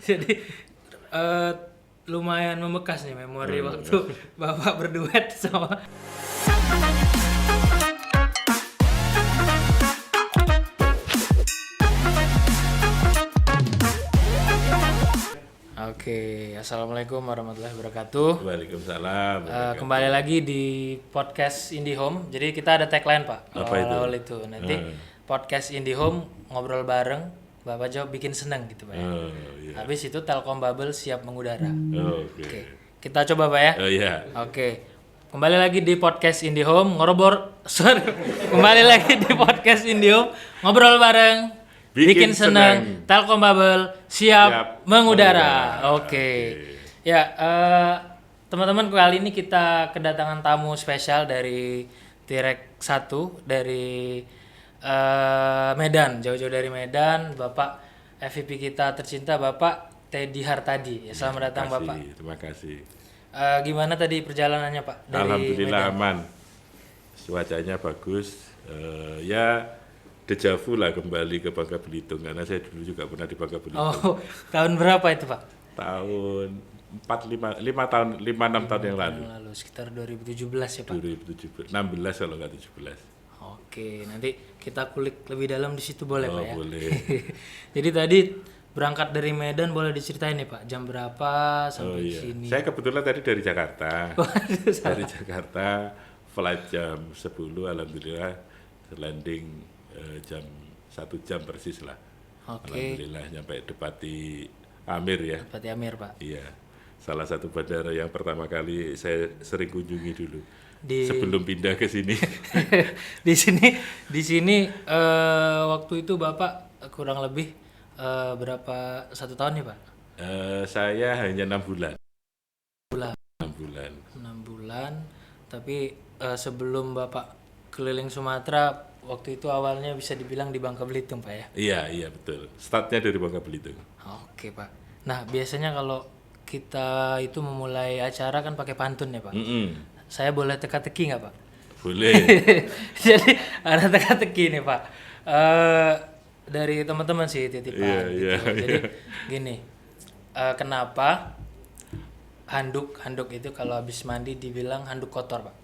Jadi eh, lumayan membekas nih memori waktu Bapak berduet sama. Oke, assalamualaikum warahmatullahi wabarakatuh. Waalaikumsalam. Kembali lagi di podcast IndiHome. Jadi kita ada tagline Pak. Apa itu? Awal itu nanti podcast IndiHome ngobrol bareng, Bapak jawab bikin seneng gitu Pak. Ya. Oh, iya. Habis itu Telkom Bubble siap mengudara. Oke. Oke, kita coba Pak ya. Oh iya. Oke, kembali lagi di podcast IndiHome kembali lagi di podcast IndiHome ngobrol bareng, bikin seneng, Telkom Bubble siap mengudara. Oke. Ya, teman-teman kali ini kita kedatangan tamu spesial dari Tirek 1 dari Medan, jauh-jauh dari Medan, Bapak FVP kita tercinta Bapak Teddy Hartadi. Ya, selamat datang Bapak. Terima kasih. Gimana tadi perjalanannya Pak? Dari Alhamdulillah Medan? aman. Cuacanya bagus. Ya dejavu lah kembali ke Bangka Belitung karena saya dulu juga pernah di Bangka Belitung. Oh, tahun berapa itu Pak? Tahun 6 tahun yang lalu. Yang lalu sekitar 2017 ya Pak. 2017, 16 kalau nggak 17. Oke, nanti kita kulik lebih dalam di situ boleh Oh, Pak ya. boleh. Jadi tadi berangkat dari Medan boleh diceritain nih Pak, jam berapa Oh sampai iya. sini? Saya kebetulan tadi dari Jakarta. Waduh, Dari Jakarta flight jam 10, alhamdulillah landing jam 1 jam persis lah. Oke. Alhamdulillah nyampe Depati Amir ya. Pati Amir Pak. Iya. Salah satu bandara yang pertama kali saya sering kunjungi dulu Di sebelum pindah ke sini. di sini waktu itu Bapak kurang lebih berapa 1 tahun ya Pak? Saya hanya 6 bulan. Bulan. 6 bulan. 6 bulan. Tapi sebelum Bapak keliling Sumatera waktu itu awalnya bisa dibilang di Bangka Belitung Pak ya. Iya betul. Startnya dari Bangka Belitung. Oke Pak. Nah biasanya kalau kita itu memulai acara kan pakai pantun ya Pak. Saya boleh teka-teki nggak Pak? Boleh. Jadi ada teka-teki nih Pak. Dari teman-teman sih titipan. Iya. Jadi gini, kenapa handuk itu kalau habis mandi dibilang handuk kotor Pak?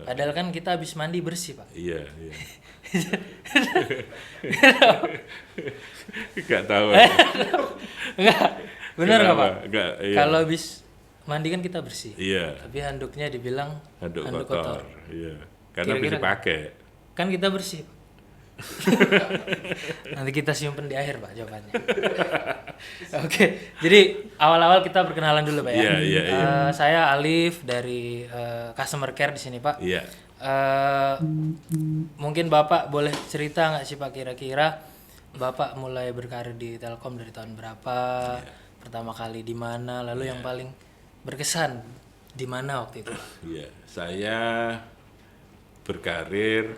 Padahal kan kita habis mandi bersih Pak. Iya. Gak tahu. Enggak, benar nggak Pak? Enggak, iya. Kalau habis mandi kan kita bersih. Iya. Tapi handuknya dibilang Handuk handuk kotor. Iya. Karena Kira-kira bisa dipakai. kan kita bersih. Nanti kita simpen di akhir Pak jawabannya. Oke, jadi awal-awal kita perkenalan dulu Pak ya. Iya. Saya Alif dari customer care di sini Pak. Iya. Mungkin Bapak boleh cerita nggak sih Pak kira-kira Bapak mulai berkarir di Telkom dari tahun berapa? Pertama kali di mana? Lalu yang paling berkesan di mana waktu itu? Iya. Saya berkarir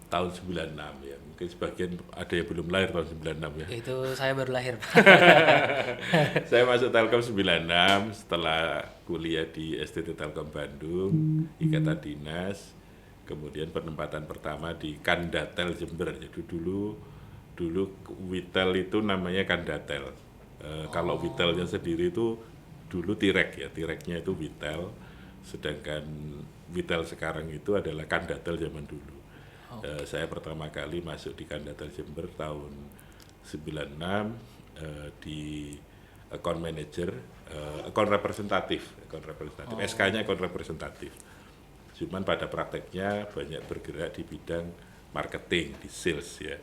tahun 96 ya. Mungkin sebagian ada yang belum lahir tahun 96 ya. Itu saya baru lahir Pak. Saya masuk Telkom 96 setelah kuliah di STT Telkom Bandung, Ikatan Dinas, kemudian penempatan pertama di Kandatel Jember. Jadi dulu Witel itu namanya Kandatel. Kalau Witelnya sendiri itu dulu Tirek ya, Tireknya itu Witel, sedangkan Witel sekarang itu adalah Kandatel zaman dulu. Saya pertama kali masuk di Kandatel Jember tahun 96 di account manager, account representatif, SK-nya account representatif. Cuman pada prakteknya banyak bergerak di bidang marketing, di sales ya.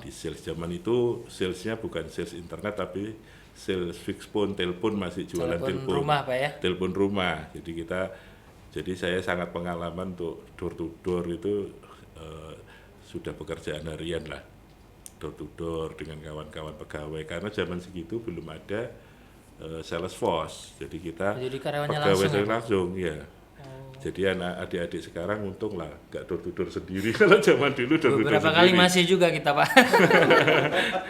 Di sales zaman itu salesnya bukan sales internet tapi sales fixed phone, telepon masih jualan telepon rumah Pak ya. Telepon rumah. Jadi saya sangat pengalaman untuk door to door itu sudah pekerjaan harian lah, door to door dengan kawan-kawan pegawai karena zaman segitu belum ada Salesforce, jadi kita karyawannya pegawai langsung ya. Jadi adik-adik sekarang untung lah nggak door to door sendiri. Kalau zaman dulu door to door Beberapa sendiri. kali masih juga kita Pak.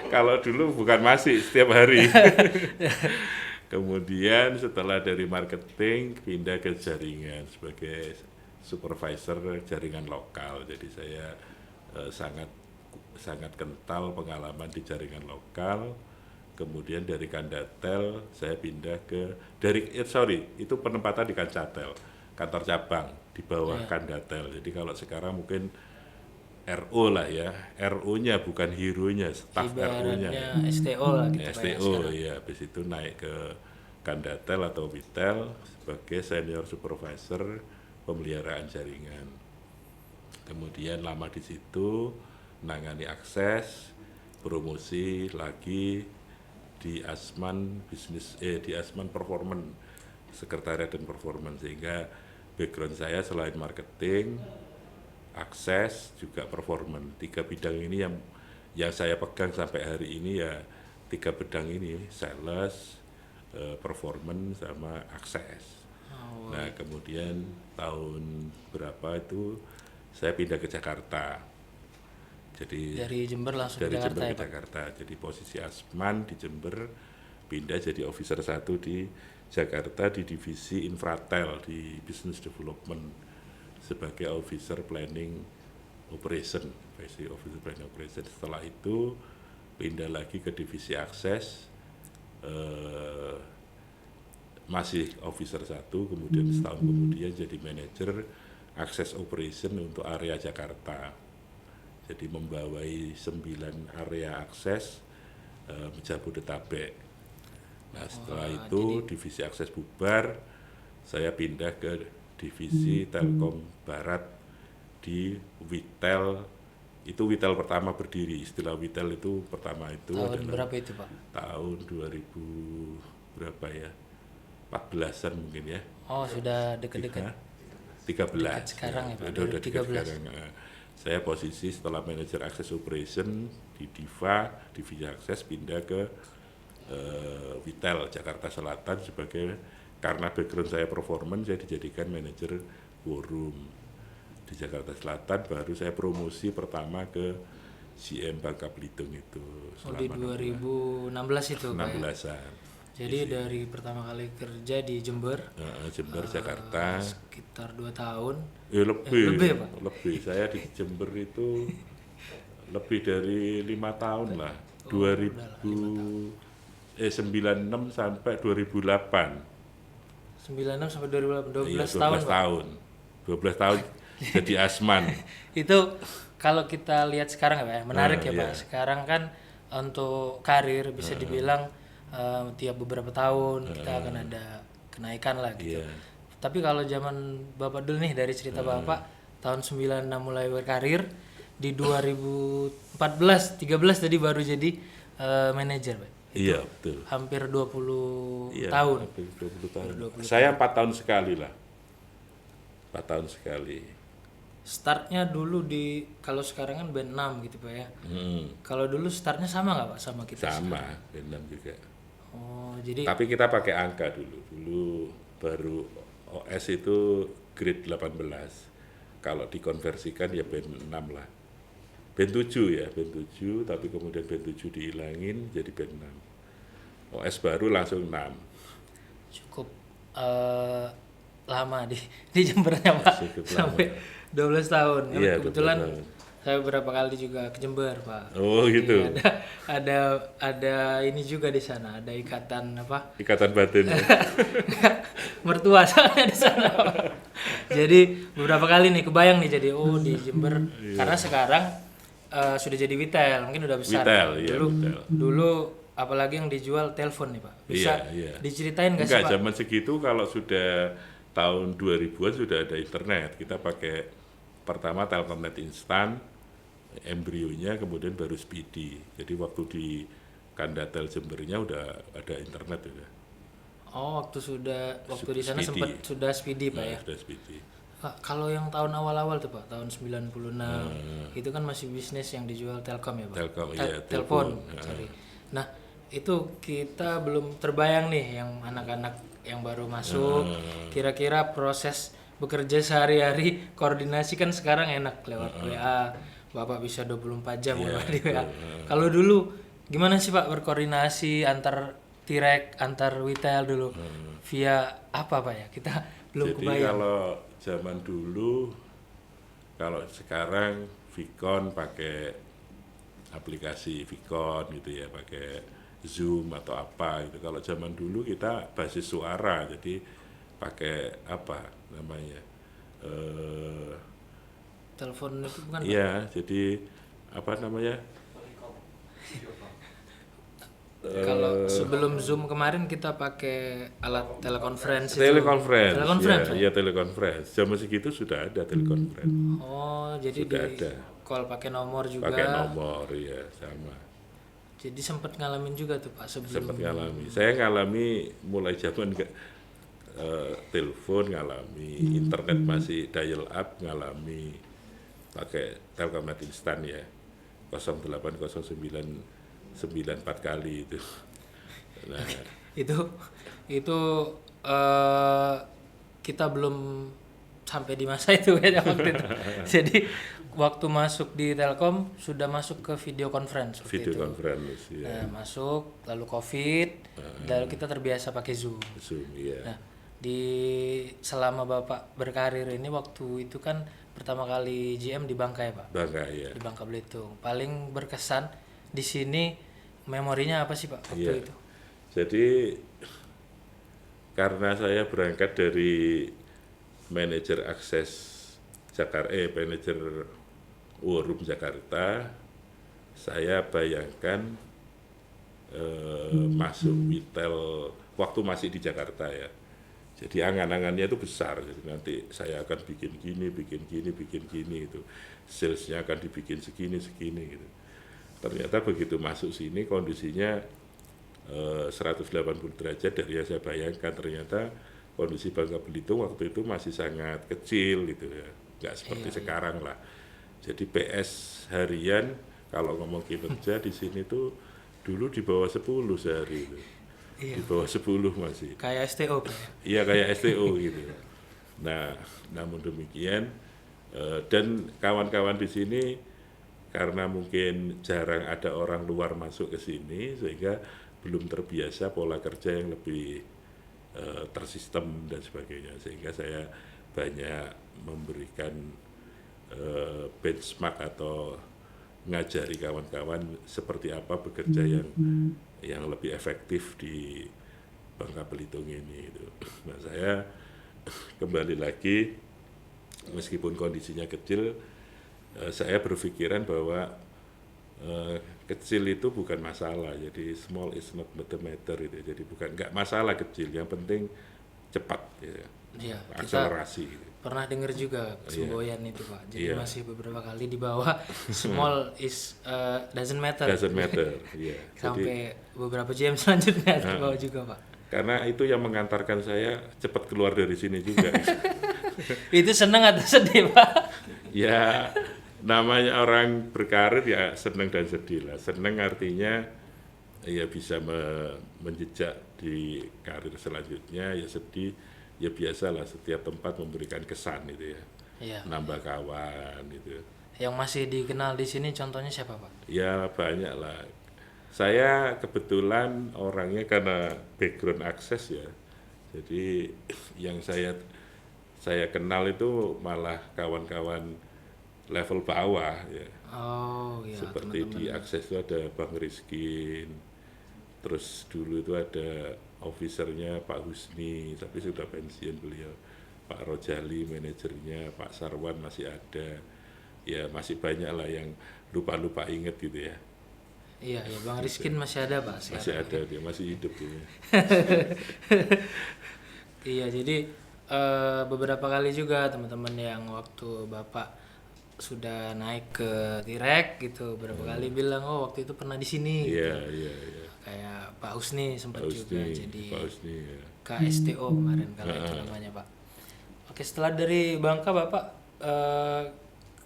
Kalau dulu bukan masih setiap hari. Kemudian setelah dari marketing pindah ke jaringan sebagai supervisor jaringan lokal. Jadi saya sangat kental pengalaman di jaringan lokal. Kemudian dari Kandatel saya pindah ke itu penempatan di Kancatel, kantor cabang di bawah Kandatel. Jadi kalau sekarang mungkin RO lah ya, RO-nya bukan hero-nya, staf RO-nya. Ibaratnya STO lah gitu Pak ya STO sekarang. ya, habis itu naik ke Kandatel atau Witel sebagai senior supervisor pemeliharaan jaringan. Kemudian lama di situ, nangani akses, promosi lagi di Asman di Asman Performance, sekretariat dan performance, sehingga background saya selain marketing, akses juga performance. 3 bidang ini yang saya pegang sampai hari ini ya, 3 bidang ini, sales, performance sama akses. Nah, kemudian tahun berapa itu saya pindah ke Jakarta. Jadi Dari Jember langsung dari ke Jakarta Jember ya ke Pak. Jakarta. Jadi posisi Asman di Jember, pindah jadi officer 1 di Jakarta di divisi Infratel di Business Development sebagai officer planning operation, officer planning operation. Setelah itu pindah lagi ke divisi akses, masih officer 1, kemudian setahun kemudian jadi manajer akses operation untuk area Jakarta. Jadi membawai 9 area akses Jabodetabek. Nah, setelah itu divisi akses bubar, saya pindah ke divisi Telkom Barat di Witel. Itu Witel pertama berdiri. Istilah Witel itu pertama itu Tahun adalah berapa itu Pak? tahun 2000 berapa ya? 14-an mungkin ya. Oh sudah dekat-dekat. 13. Dekat sekarang ya, Pak, Udah dekat 2013. sekarang. Saya posisi setelah manajer akses operation di Diva, divisi akses, pindah ke Witel Jakarta Selatan karena background saya performance, saya dijadikan manajer forum di Jakarta Selatan. Baru saya promosi pertama ke CM Bangka Belitung itu Di selama 2016 itu Pak ya? 16-an. Jadi dari pertama kali kerja di Jember Jember Jakarta sekitar 2 tahun. lebih Pak? lebih. Saya di Jember itu lebih dari 5 tahun lah. 96 sampai 2008. 96 sampai 2008, 12 Iya, 12 tahun Pak. tahun. 12 tahun jadi Asman. Itu kalau kita lihat sekarang ya Pak ya, menarik ya Pak. Iya. Sekarang kan untuk karir bisa dibilang tiap beberapa tahun kita akan ada kenaikan lah gitu. Iya. Tapi kalau zaman Bapak dulu nih, dari cerita Bapak tahun 96 mulai berkarir, di 2014 13 tadi baru jadi manajer Pak. Iya, betul. Hampir 20 Iya, tahun. hampir 20 tahun. Saya 4 tahun sekali lah. 4 tahun sekali. Startnya dulu kalau sekarang kan band 6 gitu Pak ya. Kalau dulu startnya sama nggak Pak sama kita? Sama, Vietnam juga. Oh, jadi Tapi kita pakai angka dulu. Dulu baru OS itu grade 18. Kalau dikonversikan ya band 6 lah. Band 7 ya, band 7, tapi kemudian band 7 dihilangin jadi band 6. OS baru langsung 6. cukup lama di Jembernya Pak. Cukup Sampai 12 tahun. Karena Iya, kebetulan 12 tahun. saya beberapa kali juga ke Jember Pak. Oh gitu. Jadi ada ini juga di sana, ada ikatan apa? Ikatan batin. Mertua soalnya di sana. Pak. Jadi beberapa kali nih kebayang nih jadi di Jember karena sekarang sudah jadi Witel, mungkin udah besar. Witel, iya, Witel. Dulu apalagi yang dijual telepon nih Pak. Bisa Iya. diceritain nggak sih Enggak, Pak? zaman segitu kalau sudah tahun 2000-an sudah ada internet. Kita pakai pertama Telkomnet instan, embrionya, kemudian baru Speedy. Jadi waktu di Kandatel Jembernya udah ada internet udah. Oh, waktu di sana Speedy. sempat sudah Speedy Pak Nah, ya. sudah Speedy. Pak, kalau yang tahun awal-awal tuh Pak, tahun 96, itu kan masih bisnis yang dijual Telkom ya Pak? Telkom, iya, Telepon, telepon. sorry. Nah, itu kita belum terbayang nih yang anak-anak yang baru masuk, kira-kira proses bekerja sehari-hari, koordinasi kan sekarang enak lewat WA, Bapak bisa 24 jam Iya, di WA. Kalau dulu, gimana sih Pak berkoordinasi antar Tirek, antar Witel dulu, via apa Pak ya? Kita belum Jadi kebayang. kalau zaman dulu, kalau sekarang Vicon pakai aplikasi Vicon gitu ya, pakai Zoom atau apa gitu. Kalau zaman dulu kita basis suara, jadi pakai apa namanya? Telepon itu bukan Pak? Iya, jadi apa namanya? Kalau sebelum Zoom kemarin kita pakai alat telekonferensi. Telekonferensi. Telekonferensi, Ya, Pak? iya telekonferensi. Zaman segitu sudah ada telekonferensi. Oh, jadi Sudah di ada. call pakai nomor juga. Pakai nomor, ya sama. Jadi sempat ngalamin juga tuh Pak sebelum. Sempat ngalami. Saya ngalami mulai zaman telepon ngalami, internet masih dial up ngalami, pakai Telkomnet instan ya, 080994 kali itu. Nah, itu kita belum sampai di masa itu ya waktu itu. Jadi waktu masuk di Telkom sudah masuk ke video conference waktu video itu. conference ya, Nah, masuk lalu COVID, lalu kita terbiasa pakai Zoom. Zoom ya. Nah, di selama Bapak berkarir ini waktu itu kan pertama kali GM di Bangka ya Pak? Bangga ya. Di Bangka Belitung. Paling berkesan di sini memorinya apa sih Pak waktu Iya. itu? Jadi karena saya berangkat dari manajer akses Jakarta, manajer War Room Jakarta, saya bayangkan masuk Witel waktu masih di Jakarta ya. Jadi angan-angannya itu besar. Jadi nanti saya akan bikin gini itu. Salesnya akan dibikin segini gitu. Ternyata begitu masuk sini kondisinya 180 derajat dari yang saya bayangkan. Ternyata kondisi Bangka Belitung waktu itu masih sangat kecil gitu ya, nggak seperti sekarang lah. Jadi PS harian kalau ngomong kinerja di sini tuh dulu di bawah 10 sehari itu. Iya. Di bawah 10 masih. Kayak STO Pak. Iya kayak STO gitu. Nah, namun demikian dan kawan-kawan di sini karena mungkin jarang ada orang luar masuk ke sini sehingga belum terbiasa pola kerja yang lebih tersistem dan sebagainya, sehingga saya banyak memberikan benchmark atau ngajari kawan-kawan seperti apa bekerja yang lebih efektif di Bangka Belitung ini itu. Nah, saya kembali lagi meskipun kondisinya kecil, saya berpikiran bahwa kecil itu bukan masalah, jadi small is not matter itu, jadi nggak masalah kecil, yang penting cepat ya, Iya, akselerasi gitu. pernah dengar juga semboyan itu Pak. Jadi Iya. masih beberapa kali di bawah small is doesn't matter. Doesn't matter, iya. Sampai beberapa jam selanjutnya di bawah juga Pak. Karena itu yang mengantarkan saya cepat keluar dari sini juga. Itu seneng atau sedih Pak? Ya, namanya orang berkarir ya senang dan sedih lah. Senang artinya ya bisa menjejak di karir selanjutnya, ya sedih ya biasalah, setiap tempat memberikan kesan itu ya. Iya. Nambah kawan itu. Yang masih dikenal di sini contohnya siapa Pak? Ya banyak lah. Saya kebetulan orangnya karena background akses ya. Jadi yang saya kenal itu malah kawan-kawan level bawah ya. Oh iya, Seperti di akses itu ada Bang Rizkin, terus dulu itu ada officernya Pak Husni, tapi sudah pensiun beliau. Pak Rojali manajernya, Pak Sarwan masih ada. Ya masih banyak lah yang lupa-lupa inget gitu ya. Iya, ya Bang Rizkin masih ada Pak sekarang. Masih ada, dia masih hidup dia. Iya, jadi beberapa kali juga teman-teman yang waktu Bapak sudah naik ke Tirek gitu, beberapa kali bilang oh waktu itu pernah di sini. Iya, iya, iya. Kayak Pak Husni sempat Pak juga Husni, jadi Pak Husni ya. KSTO kemarin kalau itu namanya Pak. Oke, setelah dari Bangka Bapak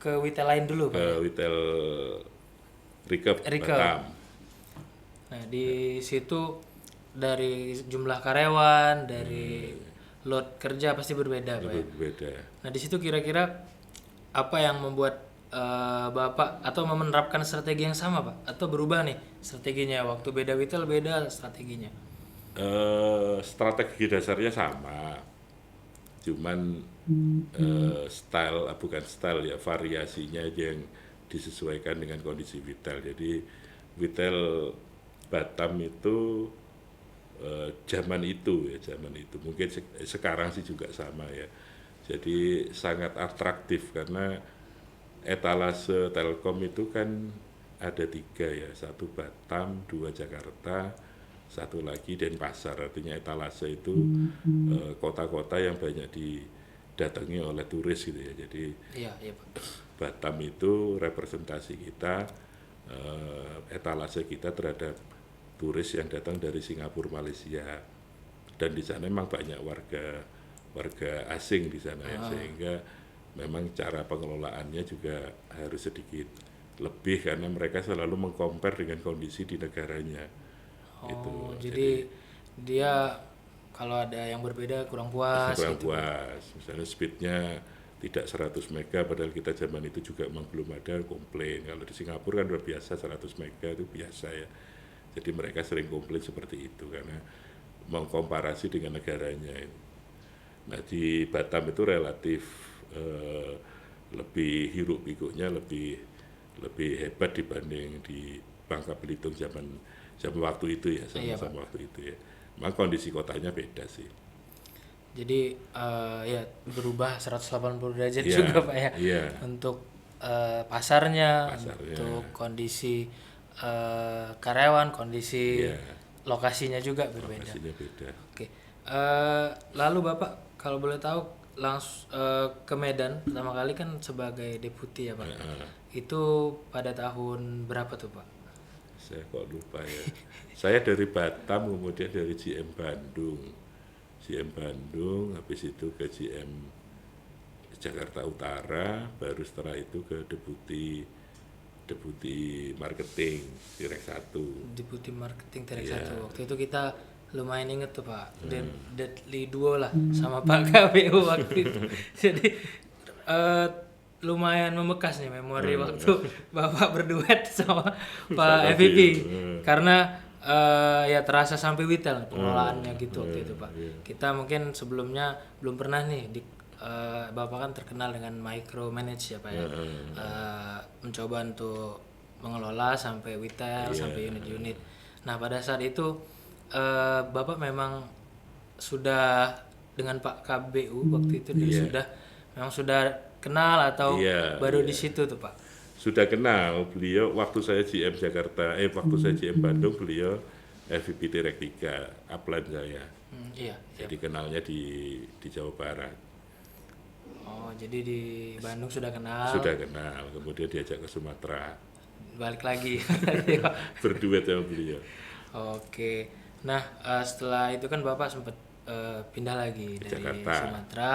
ke Witel lain dulu Pak. Ke Witel Recap Recap. Batam. Nah, di situ dari jumlah karyawan, dari load kerja pasti berbeda Pak ya. Berbeda. Nah, di situ kira-kira apa yang membuat Bapak atau menerapkan strategi yang sama Pak? Atau berubah nih strateginya? Waktu beda Witel beda strateginya? Strategi dasarnya sama, cuman bukan style ya, variasinya aja yang disesuaikan dengan kondisi Witel. Jadi Witel Batam itu zaman itu mungkin sekarang sih juga sama ya. Jadi sangat atraktif karena etalase Telkom itu kan ada 3 ya, 1 Batam, 2 Jakarta, 1 lagi Denpasar. Artinya etalase itu kota-kota yang banyak didatangi oleh turis gitu ya. Jadi Iya, Pak. Batam itu representasi kita, etalase kita terhadap turis yang datang dari Singapura, Malaysia, dan di sana memang banyak warga asing di sana ya, sehingga memang cara pengelolaannya juga harus sedikit lebih karena mereka selalu mengcompare dengan kondisi di negaranya. Oh, jadi dia kalau ada yang berbeda kurang puas kurang gitu. puas, misalnya speednya tidak 100 mega padahal kita zaman itu juga memang belum ada, komplain. Kalau di Singapura kan luar biasa 100 mega itu biasa ya. Jadi mereka sering komplain seperti itu karena mengkomparasi dengan negaranya. Nah di Batam itu relatif lebih hiruk pikuknya lebih hebat dibanding di Bangka Belitung zaman waktu itu ya, sama waktu itu ya. Memang kondisi kotanya beda sih. Jadi ya berubah 180 derajat juga Pak ya. Iya. Untuk pasarnya, untuk kondisi karyawan, kondisi lokasinya juga berbeda. Lokasinya beda. Oke. Lalu Bapak kalau boleh tahu langsung ke Medan pertama kali kan sebagai deputi ya Pak. Itu pada tahun berapa tuh Pak? Saya kok lupa ya. Saya dari Batam, kemudian dari GM Bandung, habis itu ke GM Jakarta Utara, baru setelah itu ke deputi marketing Direk 1. Deputi marketing Direk 1. Waktu itu kita lumayan inget tuh Pak, deadly duo lah sama Pak KBU waktu itu. Jadi lumayan membekas nih memori waktu Bapak berduet sama Pak MVP. Karena ya terasa sampai vital pengelolaannya gitu waktu itu Pak. Kita mungkin sebelumnya belum pernah nih Bapak kan terkenal dengan micromanage ya Pak ya. Mencoba untuk mengelola sampai retail, sampai unit-unit. Nah pada saat itu Bapak memang sudah dengan Pak KBU waktu itu memang sudah kenal atau baru di situ tuh Pak? Sudah kenal, beliau waktu saya GM Jakarta, waktu saya GM Bandung, beliau FVP Direk 3, upline saya. Jadi kenalnya di Jawa Barat. Oh, jadi di Bandung sudah kenal. Sudah kenal, kemudian diajak ke Sumatera. Balik lagi. Berduet sama beliau. Oke. Nah, setelah itu kan Bapak sempat pindah lagi dari Jakarta. Sumatera,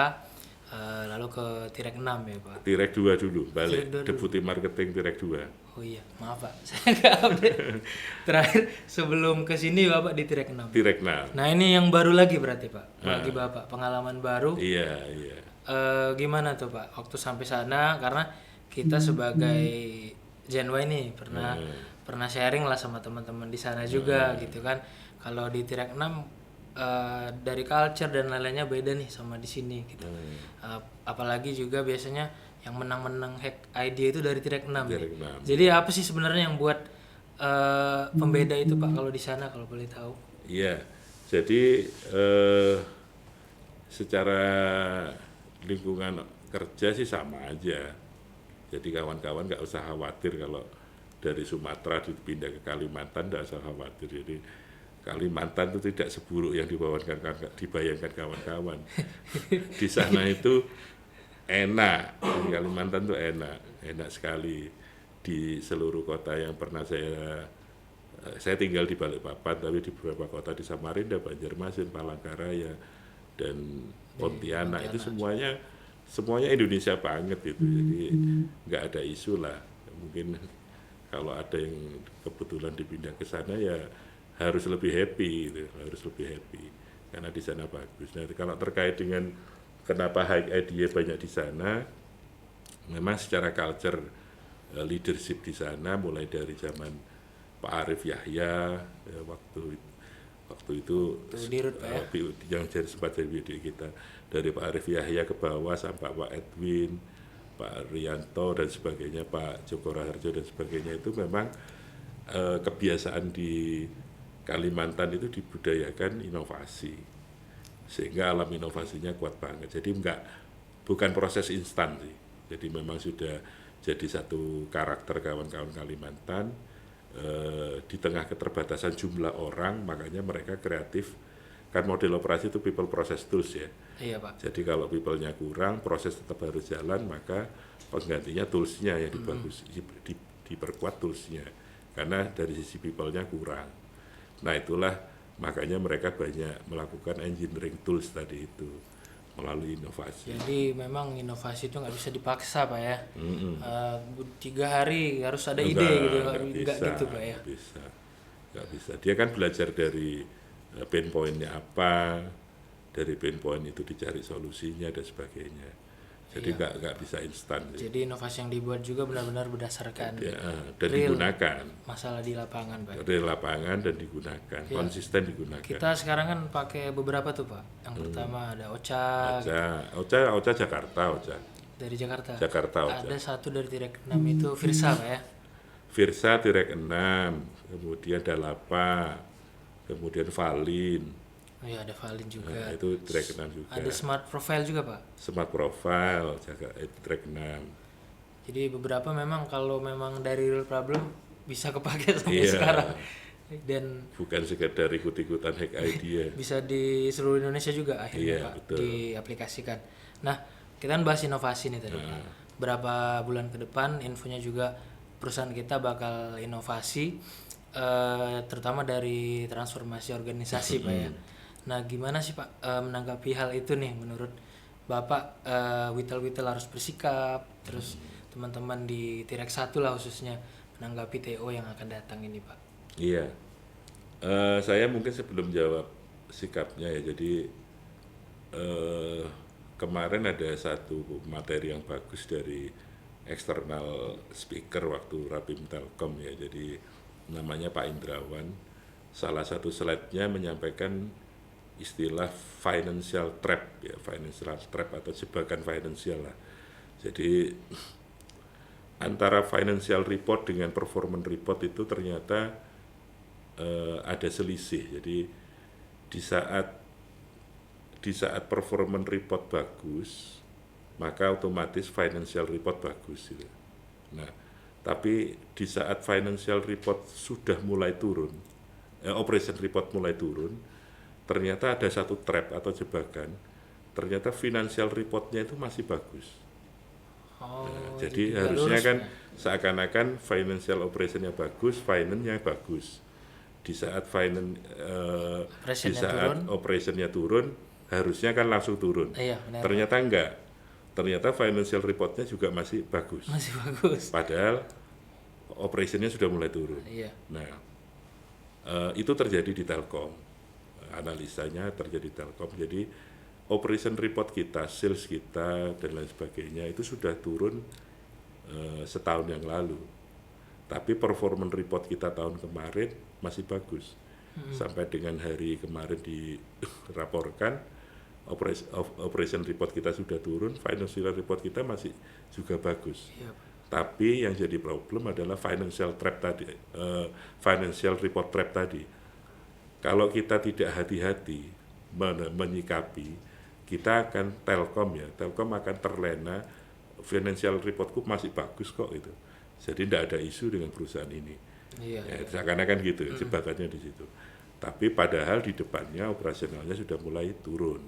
lalu ke Direk 6 ya Pak? Direk 2 dulu, balik. Deputi marketing Direk 2. Oh iya, maaf Pak, saya nggak update. Terakhir sebelum ke sini Bapak di Direk 6. Direk 6. Nah ini yang baru lagi berarti Pak, bagi Bapak, pengalaman baru. Iya. Gimana tuh Pak waktu sampai sana, karena kita sebagai Gen Y nih pernah sharing lah sama teman-teman di sana juga gitu kan. Kalau di Direk 6 dari culture dan lain-lainnya beda nih sama di sini gitu. Apalagi juga biasanya yang menang-menang hack idea itu dari Direk 6. Direk 6. Jadi apa sih sebenarnya yang buat pembeda itu Pak kalau di sana kalau boleh tahu? Iya. Jadi secara lingkungan kerja sih sama aja. Jadi kawan-kawan nggak usah khawatir kalau dari Sumatera dipindah ke Kalimantan, nggak usah khawatir. Jadi Kalimantan itu tidak seburuk yang dibayangkan kawan-kawan. Di sana itu enak, di Kalimantan itu enak sekali. Di seluruh kota yang pernah saya tinggal di Balikpapan, tapi di beberapa kota di Samarinda, Banjarmasin, Palangkaraya, dan Pontianak itu semuanya Indonesia banget gitu. Jadi nggak ada isu lah. Mungkin kalau ada yang kebetulan dipindah ke sana ya harus lebih happy gitu, karena di sana bagus. Nah, kalau terkait dengan kenapa high idea banyak di sana, memang secara culture leadership di sana mulai dari zaman Pak Arief Yahya waktu itu yang sempat jadi BD kita, dari Pak Arief Yahya ke bawah sampai Pak Edwin, Pak Rianto dan sebagainya, Pak Joko Raharjo dan sebagainya, itu memang kebiasaan di Kalimantan itu dibudayakan inovasi, sehingga alam inovasinya kuat banget. Jadi bukan proses instan sih. Jadi memang sudah jadi satu karakter kawan-kawan Kalimantan. Di tengah keterbatasan jumlah orang, makanya mereka kreatif. Kan model operasi itu people process tools ya. Iya Pak. Jadi kalau people-nya kurang, proses tetap harus jalan, maka penggantinya toolsnya yang diperkuat toolsnya. Karena dari sisi people-nya kurang. Nah itulah makanya mereka banyak melakukan engineering tools tadi itu melalui inovasi. Jadi memang inovasi itu nggak bisa dipaksa Pak ya. 3 hari harus ada ide gitu, nggak gitu Pak ya. Nggak bisa. Dia kan belajar dari pain point-nya apa, dari pain point itu dicari solusinya dan sebagainya. Jadi nggak bisa instan. Jadi inovasi yang dibuat juga benar-benar berdasarkan dan digunakan. Masalah di lapangan Pak. Dari lapangan dan digunakan, konsisten digunakan. Kita sekarang kan pakai beberapa tuh Pak. Yang pertama ada OCA. OCA Jakarta, OCA. Dari Jakarta. OCA. Ada satu dari Tirek 6 itu Virsa Pak ya. Virsa Tirek 6, kemudian Dalapa, kemudian Valin. Oh iya ada Valin juga. Nah, itu Tirek 6 juga. Ada Smart Profile juga Pak. Smart Profile itu Tirek 6. Jadi beberapa memang kalau memang dari real problem bisa kepake sampai sekarang. Dan bukan sekedar ikut-ikutan hack idea. Bisa di seluruh Indonesia juga akhirnya Pak, betul. Diaplikasikan. Nah, kita kan bahas inovasi nih tadi. Berapa bulan ke depan infonya juga perusahaan kita bakal inovasi, terutama dari transformasi organisasi Pak ya. Nah, gimana sih Pak menanggapi hal itu nih menurut Bapak? Witel harus bersikap, terus teman-teman di Tirek 1 lah khususnya menanggapi TO yang akan datang ini Pak. Iya, saya mungkin sebelum jawab sikapnya ya, jadi kemarin ada satu materi yang bagus dari eksternal speaker waktu Rapim Telkom ya, jadi namanya Pak Indrawan. Salah satu slide-nya menyampaikan istilah financial trap ya, financial trap atau jebakan finansial lah. Jadi antara financial report dengan performance report itu ternyata ada selisih. Jadi di saat performance report bagus, maka otomatis financial report bagus gitu. Nah, tapi di saat financial report sudah mulai turun, operation report mulai turun, ternyata ada satu trap atau jebakan. Ternyata financial reportnya itu masih bagus. Jadi harusnya kan seakan-akan financial operationnya bagus, finance-nya bagus. Di saat operationnya turun, harusnya kan langsung turun. Ternyata enggak. Ternyata financial reportnya juga masih bagus. Masih bagus. Padahal operationnya sudah mulai turun. Nah, itu terjadi di Telkom. Analisanya terjadi di Telkom. Jadi operation report kita, sales kita dan lain sebagainya itu sudah turun setahun yang lalu. Tapi performance report kita tahun kemarin masih bagus. Sampai dengan hari kemarin dilaporkan operation report kita sudah turun, financial report kita masih juga bagus. Tapi yang jadi problem adalah financial report trap tadi. Kalau kita tidak hati-hati menyikapi, kita akan Telkom akan terlena, financial reportku masih bagus kok itu. Jadi tidak ada isu dengan perusahaan ini. Seakan-akan gitu, jebakannya di situ. Tapi padahal di depannya operasionalnya sudah mulai turun.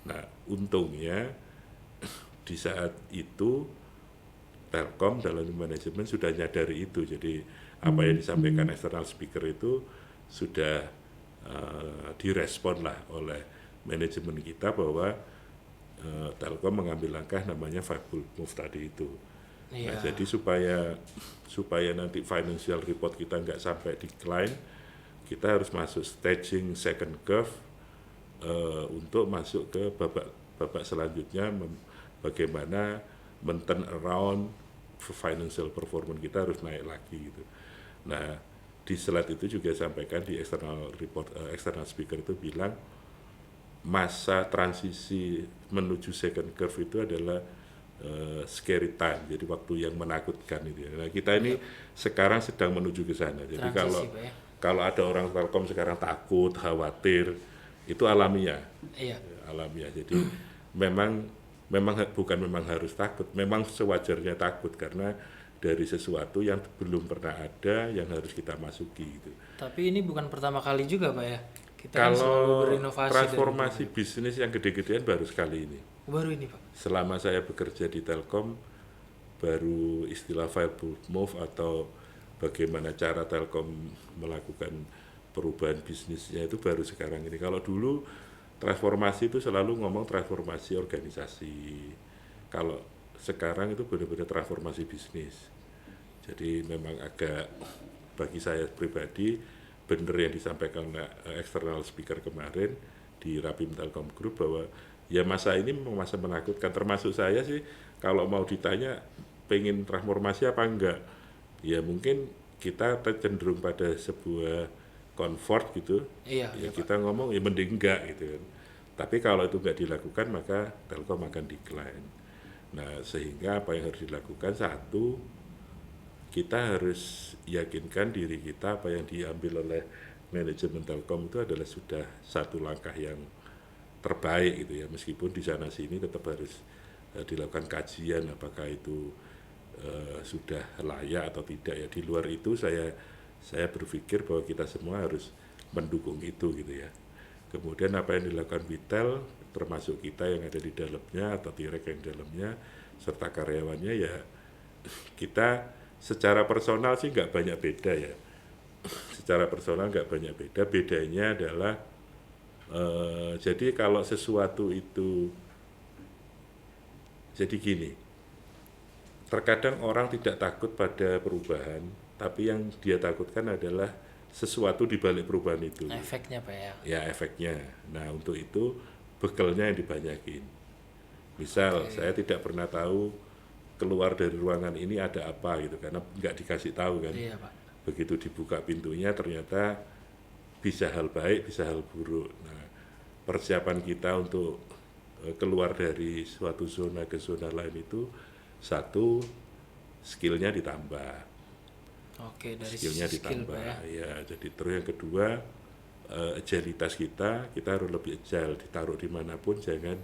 Nah, untungnya di saat itu Telkom dalam manajemen sudah nyadari itu. Jadi apa yang disampaikan external speaker itu sudah direspon lah oleh manajemen kita bahwa Telkom mengambil langkah namanya 5 bold move tadi itu. Nah, jadi supaya nanti financial report kita nggak sampai decline, kita harus masuk staging second curve untuk masuk ke babak selanjutnya, bagaimana men-turn around financial performance kita harus naik lagi gitu. Nah, di slide itu juga sampaikan di external report, external speaker itu bilang masa transisi menuju second curve itu adalah scary time, jadi waktu yang menakutkan itu. Nah, kita ini sekarang sedang menuju ke sana. Jadi kalau ada orang Telkom sekarang takut, khawatir, itu alamiah. Iya. Alamiah. Jadi memang memang harus takut, memang sewajarnya takut karena dari sesuatu yang belum pernah ada yang harus kita masuki gitu. Tapi ini bukan pertama kali juga Pak ya. Kita kan selalu Kalau berinovasi transformasi bisnis yang gede-gedean baru sekali ini. baru ini Pak. Selama saya bekerja di Telkom, baru istilah fiber move atau bagaimana cara Telkom melakukan perubahan bisnisnya itu baru sekarang ini. Kalau dulu transformasi itu selalu ngomong transformasi organisasi. Kalau sekarang itu benar-benar transformasi bisnis. Jadi memang agak bagi saya pribadi benar yang disampaikan external speaker kemarin di Rapim Telkom Group bahwa ya masa ini memang masa menakutkan, termasuk saya sih kalau mau ditanya pengen transformasi apa enggak, ya mungkin kita cenderung pada sebuah comfort gitu. Iya, Ya iya, kita ngomong ya mending enggak gitu kan. Tapi kalau itu enggak dilakukan maka Telkom akan decline. Nah, sehingga apa yang harus dilakukan, satu, kita harus yakinkan diri kita apa yang diambil oleh manajemen Telkom itu adalah sudah satu langkah yang terbaik gitu ya, meskipun di sana sini tetap harus dilakukan kajian apakah itu sudah layak atau tidak ya. Di luar itu saya berpikir bahwa kita semua harus mendukung itu gitu ya. Kemudian apa yang dilakukan Vitel termasuk kita yang ada di dalamnya atau Tirek yang di dalamnya serta karyawannya, ya kita secara personal sih nggak banyak beda ya. Secara personal nggak banyak beda. Bedanya adalah jadi kalau sesuatu itu jadi gini, terkadang orang tidak takut pada perubahan, tapi yang dia takutkan adalah sesuatu di balik perubahan itu. Efeknya Pak ya. Ya efeknya. Nah untuk itu bekalnya yang dibanyakin. Misal saya tidak pernah tahu keluar dari ruangan ini ada apa gitu karena nggak dikasih tahu kan. Iya Pak. Begitu dibuka pintunya ternyata bisa hal baik, bisa hal buruk. Nah persiapan kita untuk keluar dari suatu zona ke zona lain itu, satu, skillnya ditambah. Oke, dari Skillnya sisi skill ditambah Pak ya. ya. Jadi terus yang kedua, agilitas kita harus lebih agile, ditaruh dimanapun jangan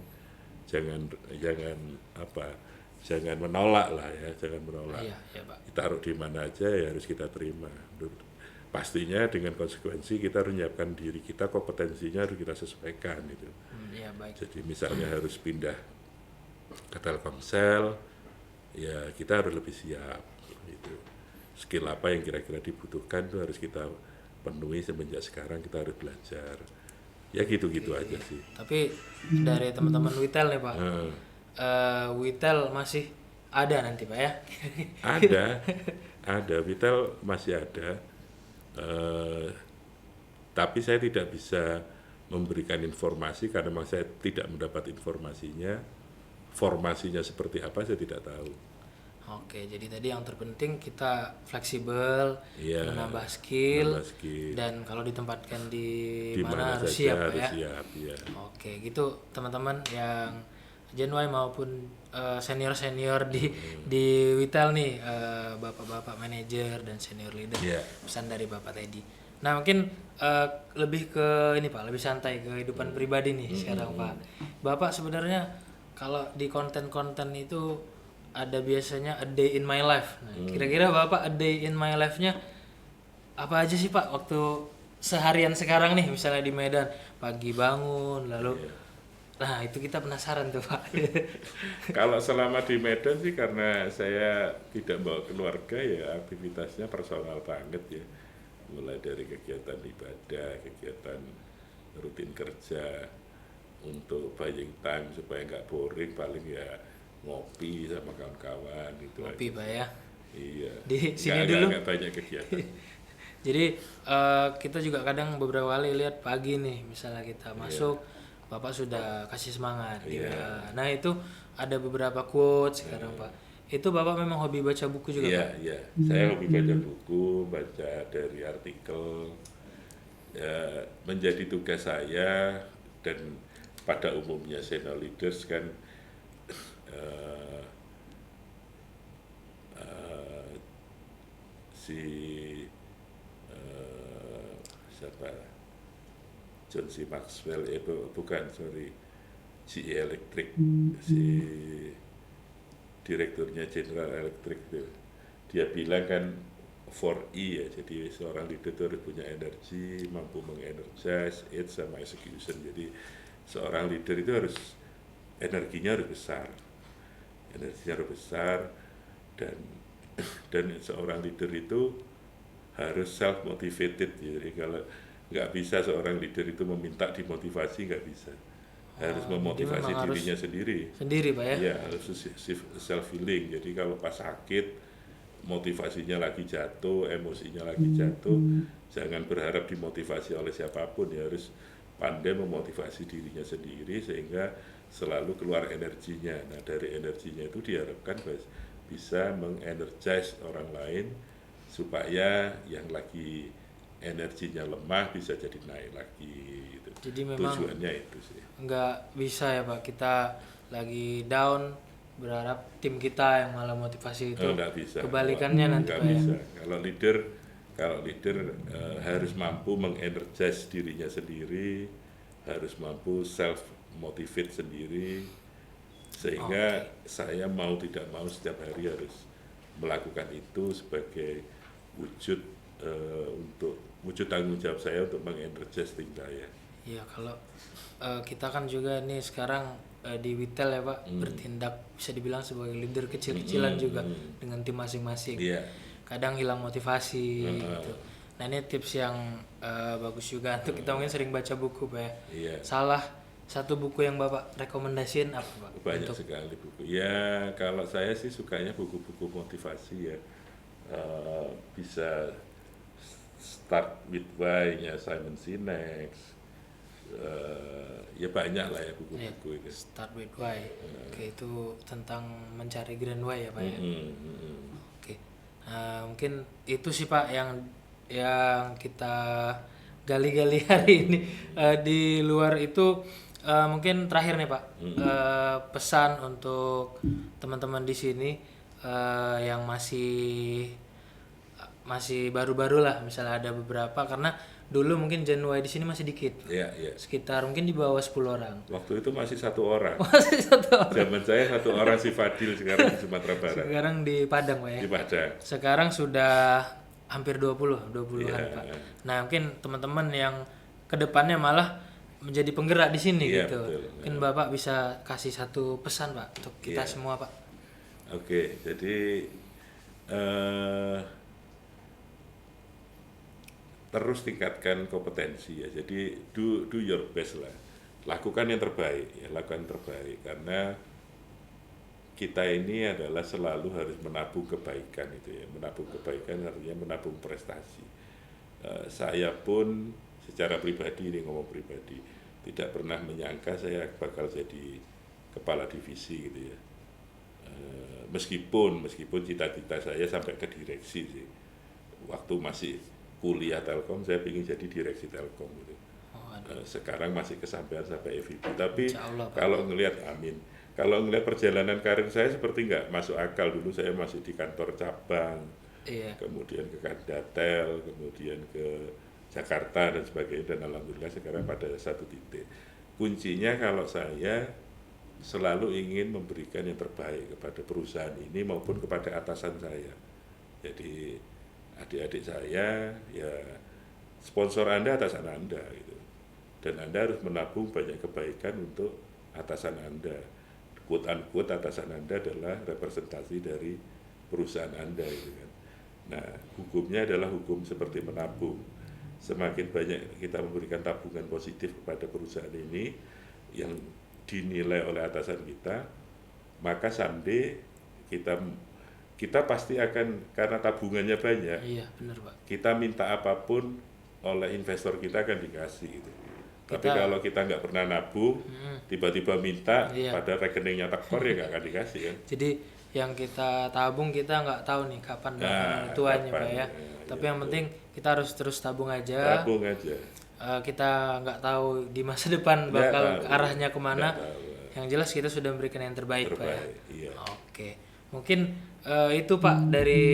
menolak lah ya, jangan menolak. Iya, iya Pak. Ditaruh di mana aja ya harus kita terima. Pastinya dengan konsekuensi kita harus menyiapkan diri kita, kompetensinya harus kita sesuaikan gitu. Iya baik. Jadi misalnya harus pindah ke Telkomsel, ya kita harus lebih siap gitu. Skill apa yang kira-kira dibutuhkan itu harus kita penuhi semenjak sekarang, kita harus belajar. Ya gitu-gitu aja sih. Tapi dari teman-teman Witel nih Pak, Witel masih ada nanti Pak ya? Ada, Vitel masih ada. Tapi saya tidak bisa memberikan informasi karena memang saya tidak mendapat informasinya. Formasinya seperti apa saya tidak tahu. Oke, jadi tadi yang terpenting kita fleksibel, Iya, menambah skill, menambah skill. dan kalau ditempatkan di Di mana harus saja siap Pak harus ya. siap, ya. Oke, gitu teman-teman yang Gen Y maupun senior-senior di Witel nih, bapak-bapak manajer dan senior leader. Iya. Pesan dari Bapak Teddy. Nah, mungkin lebih ke ini Pak, lebih santai ke kehidupan pribadi nih sekarang Pak. Bapak sebenarnya kalau di konten-konten itu ada biasanya a day in my life. Nah, kira-kira Bapak a day in my life-nya apa aja sih Pak waktu seharian sekarang nih, misalnya di Medan, pagi bangun lalu nah itu kita penasaran tuh Pak. Kalau selama di Medan sih karena saya tidak bawa keluarga ya aktivitasnya personal banget ya. Mulai dari kegiatan ibadah, kegiatan rutin kerja, untuk buying time supaya nggak boring paling ya ngopi sama kawan-kawan gitu. Ngopi aja. Pak ya. Iya. Di sini dulu. Nggak banyak kegiatan. Jadi kita juga kadang beberapa kali lihat pagi nih, misalnya kita masuk, Bapak sudah kasih semangat. Gitu. Nah itu ada beberapa quotes sekarang Pak. Itu Bapak memang hobi baca buku juga Pak? Iya. Saya hobi baca buku, baca dari artikel. Ya, menjadi tugas saya dan pada umumnya senior leaders kan siapa John C. Maxwell bukan sorry GE Electric, si direkturnya General Electric itu, dia bilang kan 4E ya, jadi seorang leader itu harus punya energi, mampu mengenergize, sama execution. Jadi seorang leader itu harus energinya harus besar, dan seorang leader itu harus self motivated. Jadi kalau nggak bisa seorang leader itu meminta dimotivasi, nggak bisa. Harus memotivasi dirinya sendiri Pak ya? Iya, harus self healing. Jadi kalau pas sakit motivasinya lagi jatuh, emosinya lagi jatuh, jangan berharap dimotivasi oleh siapapun, ya harus pandai memotivasi dirinya sendiri sehingga selalu keluar energinya. Nah, dari energinya itu diharapkan bisa mengenergize orang lain supaya yang lagi energinya lemah bisa jadi naik lagi gitu. Jadi memang tujuannya itu sih. Nggak bisa ya Pak, kita lagi down berharap tim kita yang malah motivasi itu. Nggak bisa. Kebalikannya nanti nggak Pak bisa. ya. Kalau leader harus mampu mengenergize dirinya sendiri, harus mampu self motivate sendiri, sehingga saya mau tidak mau setiap hari harus melakukan itu sebagai wujud untuk wujud tanggung jawab saya untuk mengenergize tim saya. Iya, kalau kita kan juga nih sekarang di Witel ya Pak, bertindak bisa dibilang sebagai leader kecil-kecilan juga dengan tim masing-masing. Iya. Kadang hilang motivasi gitu. Nah ini tips yang bagus juga untuk kita mungkin sering baca buku Pak ya. Iya. Salah satu buku yang Bapak rekomendasiin apa Pak? Banyak sekali buku. Ya kalau saya sih sukanya buku-buku motivasi ya. Bisa Start with Why-nya Simon Sinek. Ya banyak lah ya buku-buku itu. Start with Why. Oke, itu tentang mencari grand why ya Pak ya. Oke. Mungkin itu sih Pak yang kita gali-gali hari ini. Di luar itu mungkin terakhir nih Pak, pesan untuk teman-teman di sini yang masih baru-baru lah, misalnya ada beberapa, karena dulu mungkin Januari di sini masih dikit. Iya, iya. Sekitar mungkin di bawah 10 orang. Waktu itu masih 1 orang. Masih 1 orang. Zaman saya 1 orang si Fadil, sekarang di Sumatera Barat. Sekarang di Padang Pak ya. Di Padang. Sekarang sudah hampir 20-an Pak. Nah, mungkin teman-teman yang kedepannya malah menjadi penggerak di sini gitu. Betul. Mungkin Bapak bisa kasih satu pesan Pak untuk kita semua Pak. Oke, jadi terus tingkatkan kompetensi ya. Jadi do your best lah. Lakukan yang terbaik ya, lakukan yang terbaik, karena kita ini adalah selalu harus menabung kebaikan itu ya. Menabung kebaikan artinya menabung prestasi. Saya pun secara pribadi, ini ngomong pribadi, tidak pernah menyangka saya bakal jadi kepala divisi gitu ya. Meskipun cita-cita saya sampai ke direksi sih. Waktu masih kuliah Telkom saya ingin jadi direksi Telkom gitu. Sekarang masih kesampaian sampai EVP. Tapi kalau ngelihat perjalanan karir saya seperti nggak masuk akal. Dulu saya masih di kantor cabang, kemudian ke Kandatel, kemudian ke Jakarta dan sebagainya, dan alhamdulillah sekarang pada satu titik. Kuncinya kalau saya selalu ingin memberikan yang terbaik kepada perusahaan ini maupun kepada atasan saya. Jadi adik-adik saya ya sponsor Anda, atasan Anda gitu. Dan Anda harus menabung banyak kebaikan untuk atasan Anda. Quote unquote atasan Anda adalah representasi dari perusahaan Anda gitu kan. Nah, hukumnya adalah hukum seperti menabung. Semakin banyak kita memberikan tabungan positif kepada perusahaan ini yang dinilai oleh atasan kita, maka someday kita pasti akan, karena tabungannya banyak. Iya, benar Pak. Kita minta apapun oleh investor kita akan dikasih gitu. Tapi kalau kita nggak pernah nabung, tiba-tiba minta, pada rekeningnya tekor ya nggak akan dikasih kan. Jadi yang kita tabung kita nggak tahu nih kapan tuanya Pak ya. Tapi yang penting kita harus terus tabung aja. Tabung aja. Kita nggak tahu di masa depan bakal arahnya kemana. Yang jelas kita sudah memberikan yang terbaik Pak ya. Iya. Oke, mungkin itu Pak dari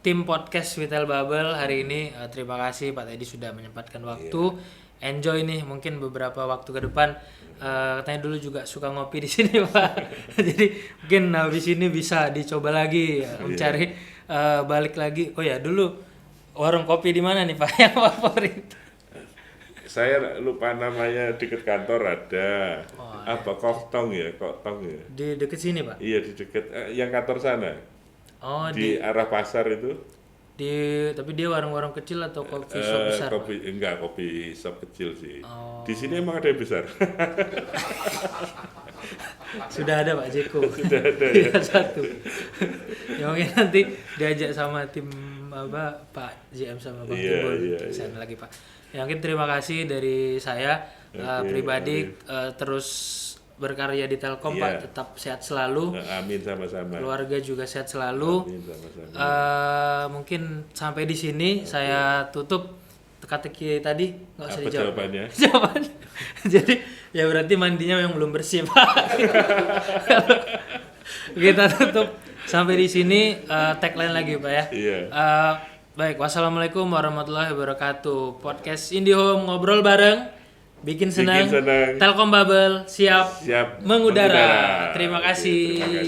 tim podcast Vital Bubble hari ini. Terima kasih Pak Teddy sudah menyempatkan waktu. Enjoy nih mungkin beberapa waktu ke depan. Katanya dulu juga suka ngopi di sini Pak. Jadi mungkin habis ini bisa dicoba lagi mencari balik lagi. Oh ya dulu warung kopi di mana nih Pak yang favorit? Saya lupa namanya, dekat kantor ada. Koktong ya. Di dekat sini Pak? Iya di dekat yang kantor sana. Oh di arah pasar itu. Tapi dia warung-warung kecil atau kopi shop besar? Kopi shop kecil sih. Oh. Di sini emang ada yang besar. Sudah ada Pak Jeko. Sudah ada ya. Satu. Ya mungkin nanti diajak sama tim Pak JM sama Bang Timbul di sana lagi Pak. Ya mungkin terima kasih dari saya pribadi terus berkarya di Telkom Pak, tetap sehat selalu. Amin sama-sama. Keluarga juga sehat selalu. Amin sama-sama. Mungkin sampai di sini saya tutup teka-teki tadi nggak usah dijawab. Jawabannya. Jadi ya berarti mandinya yang belum bersih Pak. Kita tutup sampai di sini, tagline lagi Pak ya. Iya. Baik, wassalamualaikum warahmatullahi wabarakatuh. Podcast IndiHome ngobrol bareng, bikin senang. Telkom Bubble siap mengudara. Terima kasih.